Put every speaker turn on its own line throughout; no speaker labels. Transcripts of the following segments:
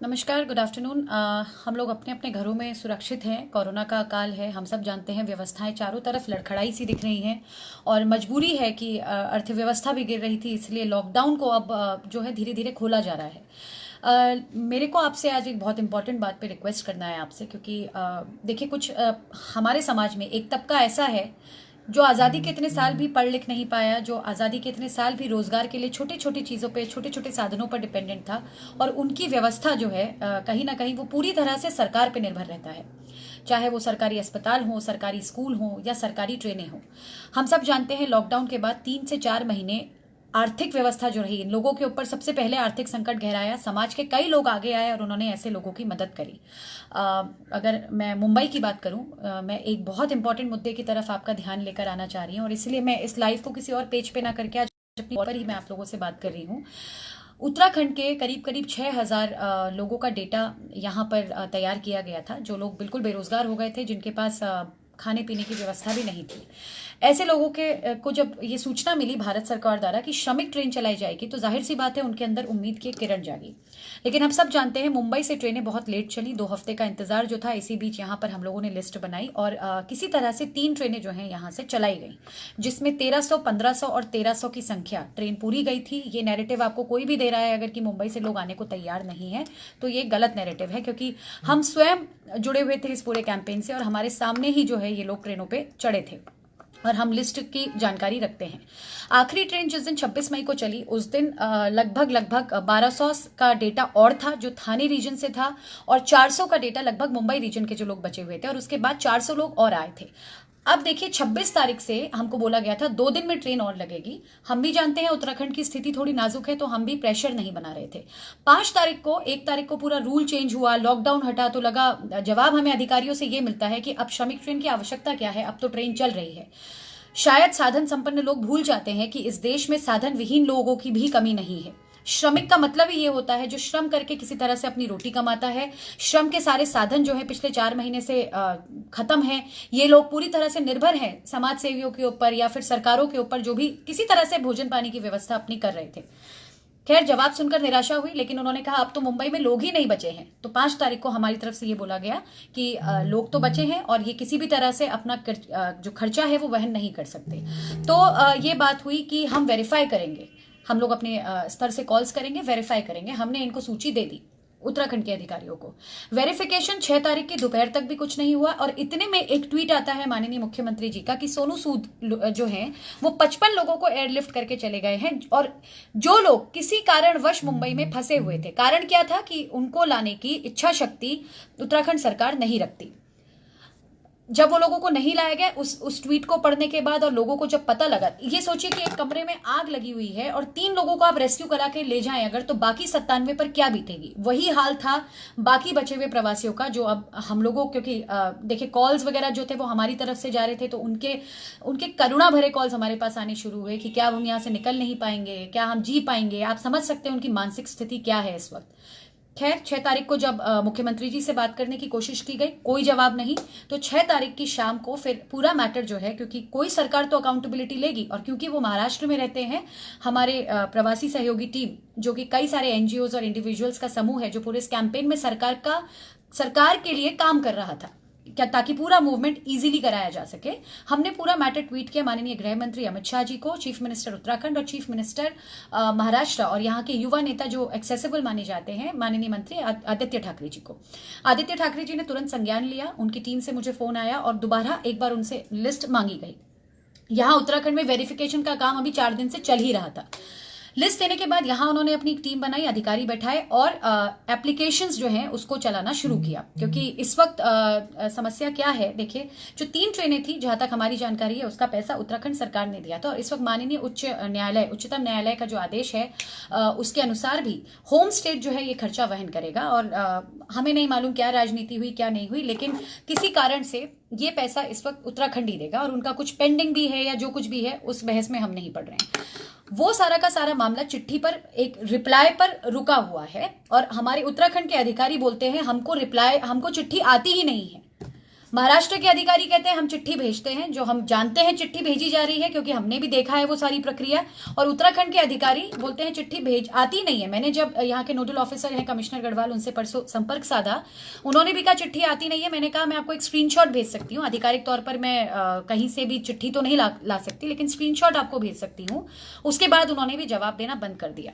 नमस्कार, good afternoon. हम लोग अपने अपने घरों में सुरक्षित हैं। कोरोना का काल है, हम सब जानते हैं। व्यवस्थाएं चारों तरफ लड़खड़ाई सी दिख रही हैं और मजबूरी है कि अर्थव्यवस्था भी गिर रही थी, इसलिए लॉकडाउन को अब जो है धीरे धीरे खोला जा रहा है। मेरे को आपसे आज एक बहुत इंपॉर्टेंट बात पे रिक्वेस्ट करना है आपसे, क्योंकि देखिए कुछ हमारे समाज में एक तबका ऐसा है जो आज़ादी के इतने साल भी पढ़ लिख नहीं पाया, जो आज़ादी के इतने साल भी रोजगार के लिए छोटी छोटी चीज़ों पे, छोटे छोटे साधनों पर डिपेंडेंट था। और उनकी व्यवस्था जो है कहीं ना कहीं वो पूरी तरह से सरकार पे निर्भर रहता है, चाहे वो सरकारी अस्पताल हो, सरकारी स्कूल हो या सरकारी ट्रेनें हो। हम सब जानते हैं लॉकडाउन के बाद 3 से 4 महीने आर्थिक व्यवस्था जो रही, इन लोगों के ऊपर सबसे पहले आर्थिक संकट गहराया। समाज के कई लोग आगे आए और उन्होंने ऐसे लोगों की मदद करी। अगर मैं मुंबई की बात करूं, मैं एक बहुत इंपॉर्टेंट मुद्दे की तरफ आपका ध्यान लेकर आना चाह रही हूं और इसलिए मैं इस लाइव को किसी और पेज पे ना करके आज अपनी पर ही मैं आप लोगों से बात कर रही हूं। उत्तराखंड के करीब करीब 6,000 लोगों का डेटा यहाँ पर तैयार किया गया था, जो लोग बिल्कुल बेरोजगार हो गए थे, जिनके पास खाने पीने की व्यवस्था भी नहीं थी। ऐसे लोगों के को जब ये सूचना मिली भारत सरकार द्वारा कि श्रमिक ट्रेन चलाई जाएगी, तो जाहिर सी बात है उनके अंदर उम्मीद की एक किरण जागी। लेकिन हम सब जानते हैं मुंबई से ट्रेनें बहुत लेट चली। 2 हफ्ते का इंतजार जो था, इसी बीच यहाँ पर हम लोगों ने लिस्ट बनाई और किसी तरह से 3 ट्रेनें जो हैं यहाँ से चलाई गई, जिसमें 1300, 1500 और 1300 की संख्या ट्रेन पूरी गई थी। ये नैरेटिव आपको कोई भी दे रहा है अगर कि मुंबई से लोग आने को तैयार नहीं है, तो ये गलत नैरेटिव है, क्योंकि हम स्वयं जुड़े हुए थे इस पूरे कैंपेन से और हमारे सामने ही जो है ये लोग ट्रेनों पे चढ़े थे और हम लिस्ट की जानकारी रखते हैं। आखिरी ट्रेन जिस दिन 26 मई को चली, उस दिन लगभग 1200 का डेटा और था जो थाने रीजन से था, और 400 का डेटा लगभग मुंबई रीजन के जो लोग बचे हुए थे, और उसके बाद 400 लोग और आए थे। अब देखिए 26 तारीख से हमको बोला गया था 2 दिन में ट्रेन और लगेगी। हम भी जानते हैं उत्तराखंड की स्थिति थोड़ी नाजुक है, तो हम भी प्रेशर नहीं बना रहे थे। 1 तारीख को पूरा रूल चेंज हुआ, लॉकडाउन हटा, तो लगा जवाब हमें अधिकारियों से ये मिलता है कि अब श्रमिक ट्रेन की आवश्यकता क्या है, अब तो ट्रेन चल रही है। शायद साधन संपन्न लोग भूल जाते हैं कि इस देश में साधन विहीन लोगों की भी कमी नहीं है। श्रमिक का मतलब ही ये होता है जो श्रम करके किसी तरह से अपनी रोटी कमाता है। श्रम के सारे साधन जो है पिछले 4 महीने से खत्म है। ये लोग पूरी तरह से निर्भर हैं समाज सेवियों के ऊपर या फिर सरकारों के ऊपर, जो भी किसी तरह से भोजन पानी की व्यवस्था अपनी कर रहे थे। खैर, जवाब सुनकर निराशा हुई, लेकिन उन्होंने कहा अब तो मुंबई में लोग ही नहीं बचे हैं। तो 5 तारीख को हमारी तरफ से ये बोला गया कि लोग तो बचे हैं और ये किसी भी तरह से अपना जो खर्चा है वो वहन नहीं कर सकते। तो ये बात हुई कि हम वेरीफाई करेंगे, हम लोग अपने स्तर से कॉल्स करेंगे, वेरीफाई करेंगे। हमने इनको सूची दे दी उत्तराखंड के अधिकारियों को। वेरिफिकेशन 6 तारीख की दोपहर तक भी कुछ नहीं हुआ और इतने में एक ट्वीट आता है माननीय मुख्यमंत्री जी का कि सोनू सूद जो हैं वो 55 लोगों को एयरलिफ्ट करके चले गए हैं, और जो लोग किसी कारणवश मुंबई में फंसे हुए थे, कारण क्या था कि उनको लाने की इच्छा शक्ति उत्तराखंड सरकार नहीं रखती। जब वो लोगों को नहीं लाया गया, उस ट्वीट को पढ़ने के बाद और लोगों को जब पता लगा, ये सोचिए कि एक कमरे में आग लगी हुई है और 3 लोगों को आप रेस्क्यू करा के ले जाएं अगर, तो बाकी 97 पर क्या बीतेगी। वही हाल था बाकी बचे हुए प्रवासियों का, जो अब हम लोगों, क्योंकि देखिए कॉल्स वगैरह जो थे वो हमारी तरफ से जा रहे थे, तो उनके उनके करुणा भरे कॉल्स हमारे पास आने शुरू हुए कि क्या हम यहाँ से निकल नहीं पाएंगे, क्या हम जी पाएंगे। आप समझ सकते हैं उनकी मानसिक स्थिति क्या है इस वक्त। खैर, 6 तारीख को जब मुख्यमंत्री जी से बात करने की कोशिश की गई, कोई जवाब नहीं। तो 6 तारीख की शाम को फिर पूरा मैटर जो है, क्योंकि कोई सरकार तो अकाउंटेबिलिटी लेगी, और क्योंकि वो महाराष्ट्र में रहते हैं, हमारे प्रवासी सहयोगी टीम जो कि कई सारे एनजीओज और इंडिविजुअल्स का समूह है, जो पूरे इस कैंपेन में सरकार के लिए काम कर रहा था, क्या ताकि पूरा मूवमेंट इजीली कराया जा सके। हमने पूरा मैटर ट्वीट किया माननीय गृह मंत्री अमित शाह जी को, चीफ मिनिस्टर उत्तराखंड और चीफ मिनिस्टर महाराष्ट्र, और यहाँ के युवा नेता जो एक्सेसिबल माने जाते हैं माननीय मंत्री आदित्य ठाकरे जी को। आदित्य ठाकरे जी ने तुरंत संज्ञान लिया, उनकी टीम से मुझे फोन आया और दोबारा एक बार उनसे लिस्ट मांगी गई। यहाँ उत्तराखंड में वेरिफिकेशन का काम अभी 4 दिन से चल ही रहा था। लिस्ट देने के बाद यहाँ उन्होंने अपनी टीम बनाई, अधिकारी बैठाए और एप्लीकेशंस जो हैं उसको चलाना शुरू किया। क्योंकि इस वक्त समस्या क्या है, देखिए जो 3 ट्रेनें थी, जहां तक हमारी जानकारी है, उसका पैसा उत्तराखंड सरकार ने दिया था, और इस वक्त माननीय उच्चतम न्यायालय का जो आदेश है उसके अनुसार भी होम स्टेट जो है ये खर्चा वहन करेगा। और हमें नहीं मालूम क्या राजनीति हुई क्या नहीं हुई, लेकिन किसी कारण से ये पैसा इस वक्त उत्तराखंड ही देगा, और उनका कुछ पेंडिंग भी है या जो कुछ भी है उस बहस में हम नहीं पड़ रहे हैं। वो सारा का सारा मामला चिट्ठी पर एक रिप्लाई पर रुका हुआ है, और हमारे उत्तराखंड के अधिकारी बोलते हैं हमको चिट्ठी आती ही नहीं है। महाराष्ट्र के अधिकारी कहते हैं हम चिट्ठी भेजते हैं, जो हम जानते हैं चिट्ठी भेजी जा रही है क्योंकि हमने भी देखा है वो सारी प्रक्रिया। और उत्तराखंड के अधिकारी बोलते हैं चिट्ठी भेज आती नहीं है। मैंने जब यहाँ के नोडल ऑफिसर हैं कमिश्नर गढ़वाल, उनसे परसों संपर्क साधा, उन्होंने भी कहा चिट्ठी आती नहीं है। मैंने कहा मैं आपको एक स्क्रीनशॉट भेज सकती हूँ, आधिकारिक तौर पर मैं कहीं से भी चिट्ठी तो नहीं ला सकती, लेकिन स्क्रीनशॉट आपको भेज सकती हूँ। उसके बाद उन्होंने भी जवाब देना बंद कर दिया।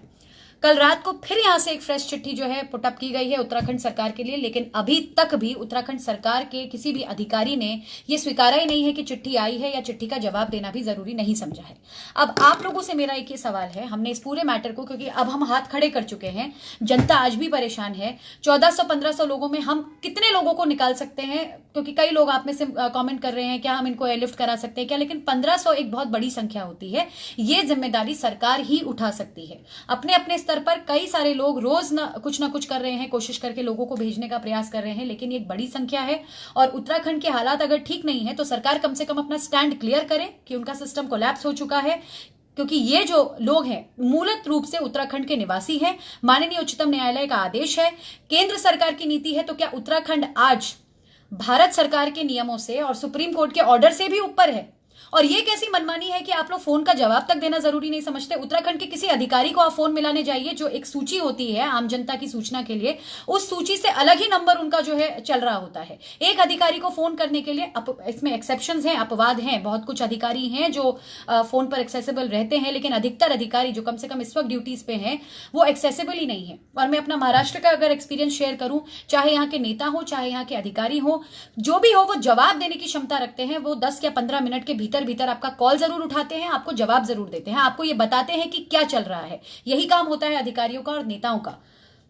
कल रात को फिर यहां से एक फ्रेश चिट्ठी जो है पुटअप की गई है उत्तराखंड सरकार के लिए, लेकिन अभी तक भी उत्तराखंड सरकार के किसी भी अधिकारी ने यह स्वीकारा ही नहीं है कि चिट्ठी आई है, या चिट्ठी का जवाब देना भी जरूरी नहीं समझा है। अब आप लोगों से मेरा एक ही सवाल है, हमने इस पूरे मैटर को, क्योंकि अब हम हाथ खड़े कर चुके हैं, जनता आज भी परेशान है, 1400-1500 लोगों में हम कितने लोगों को निकाल सकते हैं? क्योंकि कई लोग आप में से कमेंट कर रहे हैं क्या हम इनको एयरलिफ्ट करा सकते हैं क्या, लेकिन 1500 एक बहुत बड़ी संख्या होती है। ये जिम्मेदारी सरकार ही उठा सकती है। अपने अपने स्तर पर कई सारे लोग रोज ना कुछ कर रहे हैं, कोशिश करके लोगों को भेजने का प्रयास कर रहे हैं, लेकिन ये एक बड़ी संख्या है। और उत्तराखंड के हालात अगर ठीक नहीं है तो सरकार कम से कम अपना स्टैंड क्लियर करे कि उनका सिस्टम कोलैप्स हो चुका है, क्योंकि ये जो लोग हैं मूलत रूप से उत्तराखंड के निवासी हैं। माननीय उच्चतम न्यायालय का आदेश है, केंद्र सरकार की नीति है, तो क्या उत्तराखंड आज भारत सरकार के नियमों से और सुप्रीम कोर्ट के ऑर्डर से भी ऊपर है? और ये कैसी मनमानी है कि आप लोग फोन का जवाब तक देना जरूरी नहीं समझते? उत्तराखंड के किसी अधिकारी को आप फोन मिलाने जाइए, जो एक सूची होती है आम जनता की सूचना के लिए, उस सूची से अलग ही नंबर उनका जो है चल रहा होता है। एक अधिकारी को फोन करने के लिए इसमें एक्सेप्शंस हैं, अपवाद हैं, बहुत कुछ अधिकारी हैं जो फोन पर एक्सेसिबल रहते हैं, लेकिन अधिकतर अधिकारी जो कम से कम इस वक्त ड्यूटीज पे हैं वो एक्सेसिबल ही नहीं है। और मैं अपना महाराष्ट्र का अगर एक्सपीरियंस शेयर करूं, चाहे यहाँ के नेता हो चाहे यहाँ के अधिकारी हो, जो भी हो, वो जवाब देने की क्षमता रखते हैं। वो 10 या 15 मिनट के भीतर आपका कॉल जरूर उठाते हैं, आपको जवाब जरूर देते हैं, आपको ये बताते हैं कि क्या चल रहा है। यही काम होता है अधिकारियों का और नेताओं का।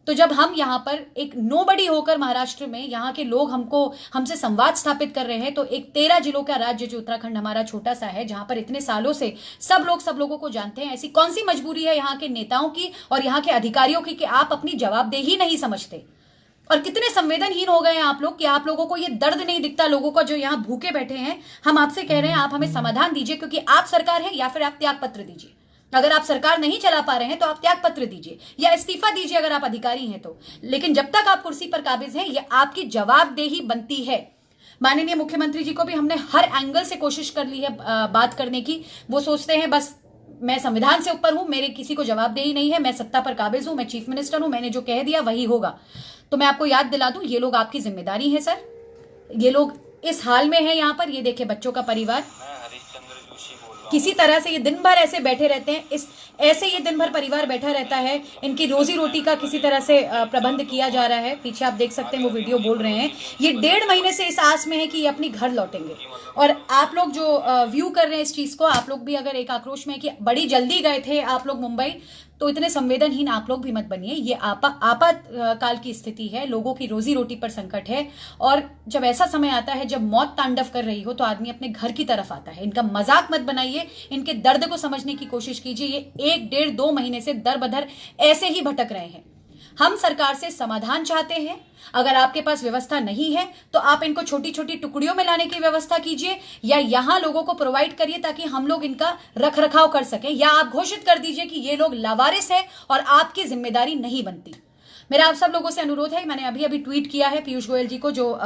तो जब हम यहां पर एक नोबडी होकर महाराष्ट्र में यहां के लोग हमसे संवाद स्थापित कर रहे हैं, तो एक 13 जिलों का राज्य जो उत्तराखंड हमारा छोटा सा है, जहां पर इतने सालों से सब लोगों को जानते हैं, ऐसी कौन सी मजबूरी है यहां के नेताओं की और यहां के अधिकारियों की कि आप अपनी जवाबदेही नहीं समझते? और कितने संवेदनहीन हो गए हैं आप लोग कि आप लोगों को ये दर्द नहीं दिखता लोगों का जो यहाँ भूखे बैठे हैं। हम आपसे कह रहे हैं आप हमें समाधान दीजिए, क्योंकि आप सरकार है, या फिर आप त्याग पत्र दीजिए। अगर आप सरकार नहीं चला पा रहे हैं तो आप त्याग पत्र दीजिए या इस्तीफा दीजिए अगर आप अधिकारी हैं तो। लेकिन जब तक आप कुर्सी पर काबिज हैं, ये आपकी जवाबदेही बनती है। माननीय मुख्यमंत्री जी को भी हमने हर एंगल से कोशिश कर ली है बात करने की। वो सोचते हैं बस मैं संविधान से ऊपर हूं, मेरे किसी को जवाबदेही नहीं है, मैं सत्ता पर काबिज हूं, मैं चीफ मिनिस्टर हूं, मैंने जो कह दिया वही होगा। तो मैं आपको याद दिला दूं, ये लोग आपकी जिम्मेदारी है सर। ये लोग इस हाल में है यहाँ पर, ये देखे बच्चों का परिवार किसी तरह से ये दिन भर ऐसे बैठे रहते हैं, ऐसे ये दिन भर परिवार बैठा रहता है। इनकी रोजी रोटी का किसी तरह से प्रबंध किया जा रहा है। पीछे आप देख सकते हैं वो वीडियो बोल रहे हैं, ये 1.5 महीने से इस आस में है कि ये अपनी घर लौटेंगे। और आप लोग जो व्यू कर रहे हैं इस चीज को, आप लोग भी अगर एक आक्रोश में है कि बड़ी जल्दी गए थे आप लोग मुंबई, तो इतने संवेदनहीन आप लोग भी मत बनिए। ये आपातकाल की स्थिति है, लोगों की रोजी रोटी पर संकट है। और जब ऐसा समय आता है जब मौत तांडव कर रही हो, तो आदमी अपने घर की तरफ आता है। इनका मजाक मत बनाइए, इनके दर्द को समझने की कोशिश कीजिए। ये 1, 1.5, 2 महीने से दर बदर ऐसे ही भटक रहे हैं। हम सरकार से समाधान चाहते हैं। अगर आपके पास व्यवस्था नहीं है तो आप इनको छोटी छोटी टुकड़ियों में लाने की व्यवस्था कीजिए, या यहां लोगों को प्रोवाइड करिए ताकि हम लोग इनका रखरखाव कर सकें, या आप घोषित कर दीजिए कि ये लोग लावारिस है और आपकी जिम्मेदारी नहीं बनती। मेरा आप सब लोगों से अनुरोध है, मैंने अभी ट्वीट किया है पीयूष गोयल जी को, जो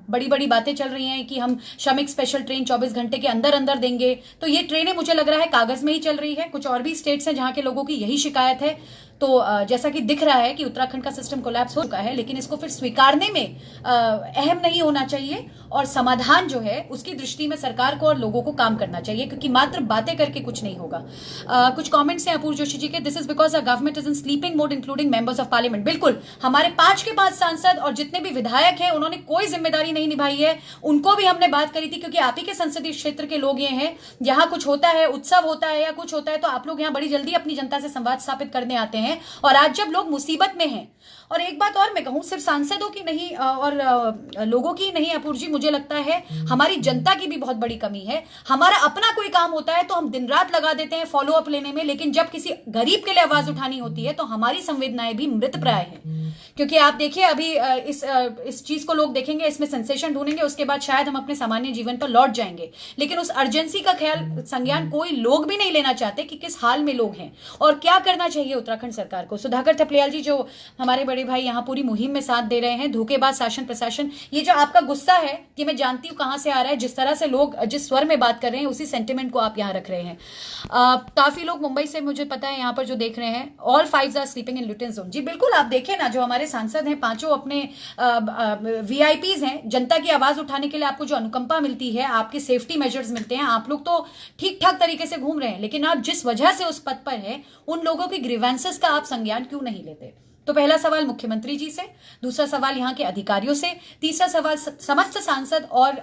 बड़ी बड़ी बातें चल रही हैं कि हम श्रमिक स्पेशल ट्रेन 24 घंटे के अंदर अंदर देंगे, तो ये ट्रेनें मुझे लग रहा है कागज में ही चल रही है। कुछ और भी स्टेट्स हैं जहां के लोगों की यही शिकायत है। तो जैसा कि दिख रहा है कि उत्तराखंड का सिस्टम कोलैप्स हो चुका है, लेकिन इसको फिर स्वीकारने में अहम नहीं होना चाहिए, और समाधान जो है उसकी दृष्टि में सरकार को और लोगों को काम करना चाहिए, क्योंकि मात्र बातें करके कुछ नहीं होगा। कुछ कमेंट्स हैं अपूर्व जोशी जी के, this is because a government is in sleeping mode including members of parliament. बिल्कुल, हमारे 5 के 5 सांसद और जितने भी विधायक हैं उन्होंने कोई जिम्मेदारी नहीं निभाई है। उनको भी हमने बात करी थी, क्योंकि आप ही के संसदीय क्षेत्र के लोग ये हैं, यहाँ कुछ होता है, उत्सव होता है या कुछ होता है, तो आप लोग यहाँ बड़ी जल्दी अपनी जनता से संवाद स्थापित करने आते हैं। और आज जब लोग मुसीबत में हैं, और एक बात और मैं कहूं, सिर्फ सांसदों की नहीं और लोगों की नहीं अपूर्व जी, मुझे लगता है हमारी जनता की भी बहुत बड़ी कमी है। हमारा अपना कोई काम होता है तो हम दिन रात लगा देते हैं फॉलो अप लेने में, लेकिन जब किसी गरीब के लिए आवाज उठानी होती है तो हमारी संवेदनाएं भी मृत प्राय हैं। क्योंकि आप देखिए अभी इस चीज को लोग देखेंगे, इसमें सेंसेशन ढूंढेंगे, उसके बाद शायद हम अपने सामान्य जीवन पर लौट जाएंगे, लेकिन उस अर्जेंसी का ख्याल संज्ञान कोई लोग भी नहीं लेना चाहते कि किस हाल में लोग हैं और क्या करना चाहिए उत्तराखंड सरकार को। सुधाकर थपलियाल जी जो हमारे बड़े बड़े भाई यहाँ पूरी मुहिम में साथ दे रहे हैं। धोखेबाज शासन प्रशासन, ये जो आपका गुस्सा है कि मैं जानती हूँ कहाँ से आ रहा है, जिस तरह से लोग जिस स्वर में बात कर रहे हैं उसी सेंटिमेंट को आप यहाँ रख रहे हैं। काफी लोग मुंबई से मुझे पता है यहाँ पर जो देख रहे हैं, all 5 are sleeping in lutein zone. जी बिल्कुल, आप देखें ना, जो हमारे सांसद हैं पांचों अपने वीआईपीज हैं। जनता की आवाज उठाने के लिए आपको जो अनुकंपा मिलती है, आपके सेफ्टी मेजर्स मिलते हैं, आप लोग तो ठीक ठाक तरीके से घूम रहे हैं, लेकिन आप जिस वजह से उस पद पर है उन लोगों की ग्रीवेंसेस का आप संज्ञान क्यों नहीं लेते? तो पहला सवाल मुख्यमंत्री जी से, दूसरा सवाल यहाँ के अधिकारियों से, तीसरा सवाल समस्त सांसद और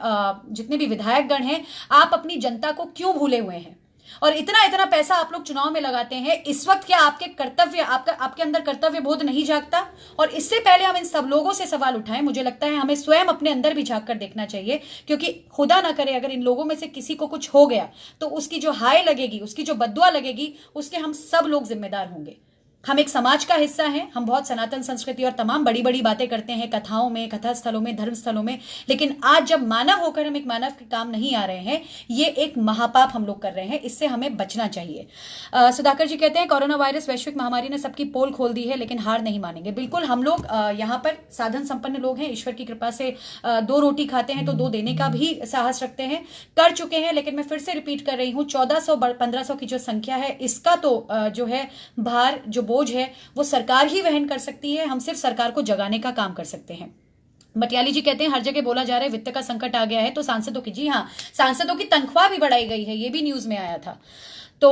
जितने भी विधायकगण हैं, आप अपनी जनता को क्यों भूले हुए हैं? और इतना इतना पैसा आप लोग चुनाव में लगाते हैं, इस वक्त क्या आपके कर्तव्य आपके अंदर कर्तव्य बोध नहीं जागता? और इससे पहले हम इन सब लोगों से सवाल उठाएं, मुझे लगता है हमें स्वयं अपने अंदर भी झांक कर देखना चाहिए, क्योंकि खुदा ना करे अगर इन लोगों में से किसी को कुछ हो गया तो उसकी जो हाय लगेगी, उसकी जो बद्दुआ लगेगी, उसके हम सब लोग जिम्मेदार होंगे। हम एक समाज का हिस्सा हैं, हम बहुत सनातन संस्कृति और तमाम बड़ी बड़ी बातें करते हैं कथाओं में, कथा स्थलों में, धर्म स्थलों में, लेकिन आज जब मानव होकर हम एक मानव के काम नहीं आ रहे हैं, ये एक महापाप हम लोग कर रहे हैं, इससे हमें बचना चाहिए। सुधाकर जी कहते हैं कोरोना वायरस वैश्विक महामारी ने सबकी पोल खोल दी है, लेकिन हार नहीं मानेंगे। बिल्कुल, हम लोग यहाँ पर साधन संपन्न लोग हैं, ईश्वर की कृपा से 2 रोटी खाते हैं तो 2 देने का भी साहस रखते हैं, कर चुके हैं। लेकिन मैं फिर से रिपीट कर रही हूँ, 1400-1500 की जो संख्या है, इसका तो जो है भार, जो बोझ है, वो सरकार ही वहन कर सकती है। हम सिर्फ सरकार को जगाने का काम कर सकते हैं। मटियाली जी कहते हैं हर जगह बोला जा रहा है वित्त का संकट आ गया है, तो सांसदों की, जी हाँ, सांसदों की तनख्वाह भी बढ़ाई गई है, ये भी न्यूज में आया था। तो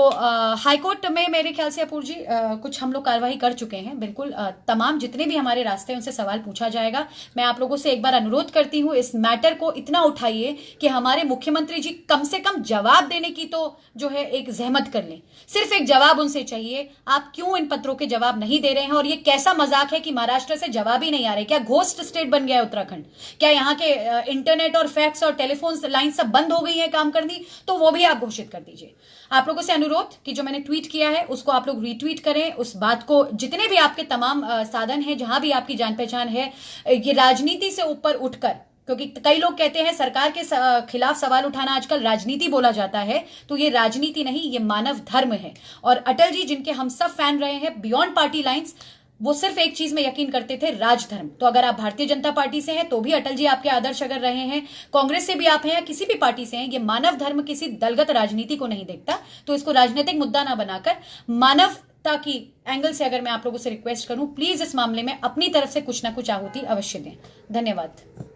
हाईकोर्ट में मेरे ख्याल से अपूर जी कुछ हम लोग कार्रवाई कर चुके हैं। बिल्कुल, तमाम जितने भी हमारे रास्ते हैं उनसे सवाल पूछा जाएगा। मैं आप लोगों से एक बार अनुरोध करती हूँ, इस मैटर को इतना उठाइए कि हमारे मुख्यमंत्री जी कम से कम जवाब देने की तो जो है एक जहमत कर लें। सिर्फ एक जवाब उनसे चाहिए, आप क्यों इन पत्रों के जवाब नहीं दे रहे हैं? और ये कैसा मजाक है कि महाराष्ट्र से जवाब ही नहीं आ रहे? क्या घोस्ट स्टेट बन गया है उत्तराखंड? क्या यहाँ के इंटरनेट और फैक्स और टेलीफोन लाइन सब बंद हो गई है काम करनी? तो वो भी आप घोषित कर दीजिए। आप लोगों से अनुरोध कि जो मैंने ट्वीट किया है उसको आप लोग रीट्वीट करें, उस बात को, जितने भी आपके तमाम साधन हैं, जहां भी आपकी जान पहचान है, ये राजनीति से ऊपर उठकर, क्योंकि कई लोग कहते हैं सरकार के खिलाफ सवाल उठाना आजकल राजनीति बोला जाता है, तो ये राजनीति नहीं, ये मानव धर्म है। और अटल जी, जिनके हम सब फैन रहे हैं बियॉन्ड पार्टी लाइंस, वो सिर्फ एक चीज में यकीन करते थे, राजधर्म। तो अगर आप भारतीय जनता पार्टी से हैं तो भी अटल जी आपके आदर्श अगर रहे हैं, कांग्रेस से भी आप हैं या किसी भी पार्टी से हैं, ये मानव धर्म किसी दलगत राजनीति को नहीं देखता। तो इसको राजनीतिक मुद्दा ना बनाकर मानवता की एंगल से अगर मैं आप लोगों से रिक्वेस्ट करूं, प्लीज इस मामले में अपनी तरफ से कुछ ना कुछ आहुति अवश्य दें। धन्यवाद।